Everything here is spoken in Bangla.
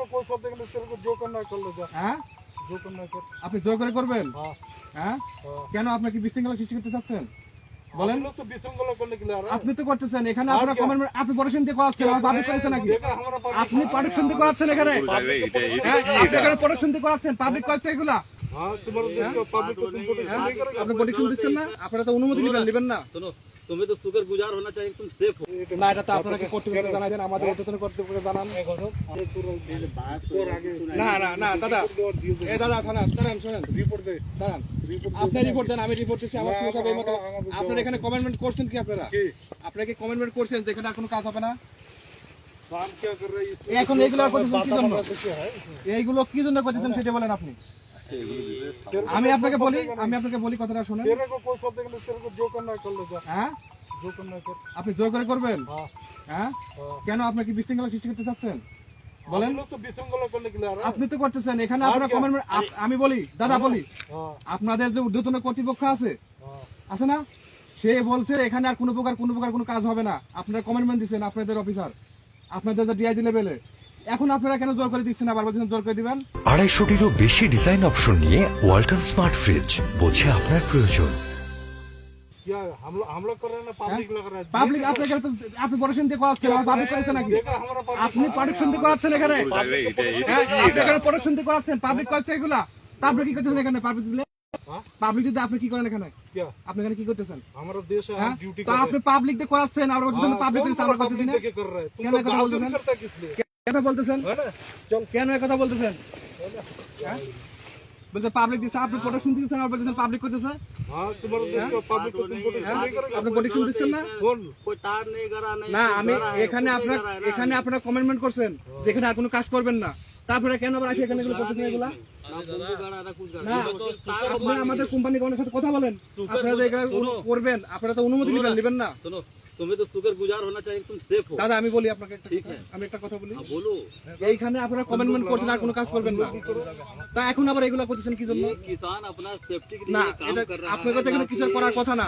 को कोई शब्द के लिए तेरे को जो करना है कर ले जा। হ্যাঁ जो करना है कर। আপনি জোর করে করবেন हाँ হ্যাঁ हाँ। কেন আপনি কি বিশৃঙ্খলা সৃষ্টি করতে চাচ্ছেন বলেন हम लोग तो विसंगला करने के लिए आ रहे हैं। আপনি তো করতেছেন এখানে আর আপনারা কি? কমেন্ট আপনি পড়াশোনা দিয়ে করাচ্ছেন আমার পাবলিক করেছে নাকি देखा हमारा public- আপনি পড়াশোনা দিয়ে করাচ্ছেন এখানে হ্যাঁ আপনি এখানে পড়াশোনা দিয়ে করাচ্ছেন পাবলিক করছে এগুলা हाँ तुम्हारे देश का पब्लिक को तुम प्रोटेक्शन नहीं करेगा। আপনি পড়াশোনা দিচ্ছেন না আপনারা তো অনুমতি নেবেন না सुनो तुम्हें तो शुक्रगुजार होना चाहिए तुम सेफ हो না এটা তো আপনারা কি কর্তৃপক্ষকে জানাই দেন আমাদের এতজন কর্তৃপক্ষকে জানান और आगे না না না দাদা এ দাদা থানা দাঁড়ান শুনেন रिपोर्ट दे। দাঁড়ান আপনি রিপোর্ট দেন আমি রিপোর্ট দিচ্ছি আমার সঙ্গে সব এই মতো আপনারা এখানে কমেন্টমেন্ট করছেন কি আপনারা কি? আপনারা কি কমেন্টমেন্ট করছেন যে এখানে আর কোনো কাজ হবে না काम क्या कर रहे हैं? এখন এইগুলো আর করতেছেন কি জন্য क्या है? এইগুলো কি জন্য করতেছেন সেটা বলেন আপনি আমি আপনাকে বলি কথাটা শুনেন तेरे को कोई शब्द के लिए तेरे को जो करना है कर ले जा। হ্যাঁ जो करना है कर। আপনি জোর করে করবেন हाँ হ্যাঁ हाँ। কেন আপনি কি বিশৃঙ্খলা সৃষ্টি করতে চাচ্ছেন বলেন हम लोग तो विसंगला करने के लिए आ रहे हैं। আপনি তো করতেছেন এখানে আর আপনারা কি? কমেন্ট আমি বলি দাদা বলি हाँ আপনাদের যে ঊর্ধ্বতন কর্তৃপক্ষ আছে हाँ। আছে না সে বলছে এখানে আর কোনো প্রকার কোনো কাজ হবে না আপনারা কমেন্টমেন্ট দিচ্ছেন আপনাদের অফিসার আপনাদের যে ডিআইজি লেভেলে এখন আপনারা কেন জোর করে দিচ্ছেন আবার বলছেন জোর করে দিবেন 250টিরও বেশি ডিজাইন অপশন নিয়ে ওয়ালটন স্মার্ট ফ্রিজ বোঝে আপনার প্রয়োজন। क्या हम लोग कर रहे हैं ना पब्लिक लग रहा है। পাবলিক আপনাকে তো আপনি পড়াশোনা দিয়ে করাচ্ছেন আমার পাবলিক করেছে নাকি देखा हमारा public- আপনি পড়াশোনা দিয়ে করাচ্ছেন এখানে হ্যাঁ আপনি এখানে পড়াশোনা দিয়ে করাচ্ছেন পাবলিক করছে এগুলা তা আপনি কি করতেছেন এখানে পাবলিক দিলে हाँ? পাবলিক দিতে আপনি কি করেন এখানে क्या আপনি এখানে কি করতেছেন हमारा देश है হ্যাঁ हम ड्यूटी তা আপনি পাবলিক দিয়ে করাচ্ছেন আর বলতেছেন পাবলিক দিতে আমরা করতেছি না कर रहे हैं। तुम क्या तो मैं कथा गाल बोल तो रहा नहीं हूं? करता किस लिए? কেন বলতেছেন है ना? কেন এই কথা বলতেছেন হ্যাঁ বলতে পাবলিক দিচ্ছে আপনি প্রোটেকশন দিচ্ছেন আর বলতেছেন পাবলিক করতেছে हाँ तुम्हारे देश का पब्लिक को तुम प्रोटेक्शन नहीं करेगा। আপনি প্রোটেকশন দিচ্ছেন না कौन? कोई तार नहीं करा नहीं না আমি এখানে আপনারা কমেন্টমেন্ট করছেন যেখানে আর কোনো কাজ করবেন না তারপরে কেন আবার আসে এখানে এগুলো করতেছেন এগুলা না আপনি আমাদের কোম্পানি গণের সাথে কথা বলেন আপনারা যে এগুলো করবেন আপনারা তো অনুমতি নেবেন না सुनो तुम्हें तो शुक्रगुजार होना चाहिए तुम सेफ हो দাদা আমি বলি আপনাকে ঠিক আছে। আমি একটা কথা বলি हाँ, बोलो এইখানে আপনারা কমেন্টমেন্ট করছেন আর কোনো কাজ করবেন না তা এখন আবার এগুলো করতেছেন কি জন্য ये किसान अपना सेफ्टी के না लिए काम এটা कर रहा আপনাদের है তো এখানে কিছু করার কথা না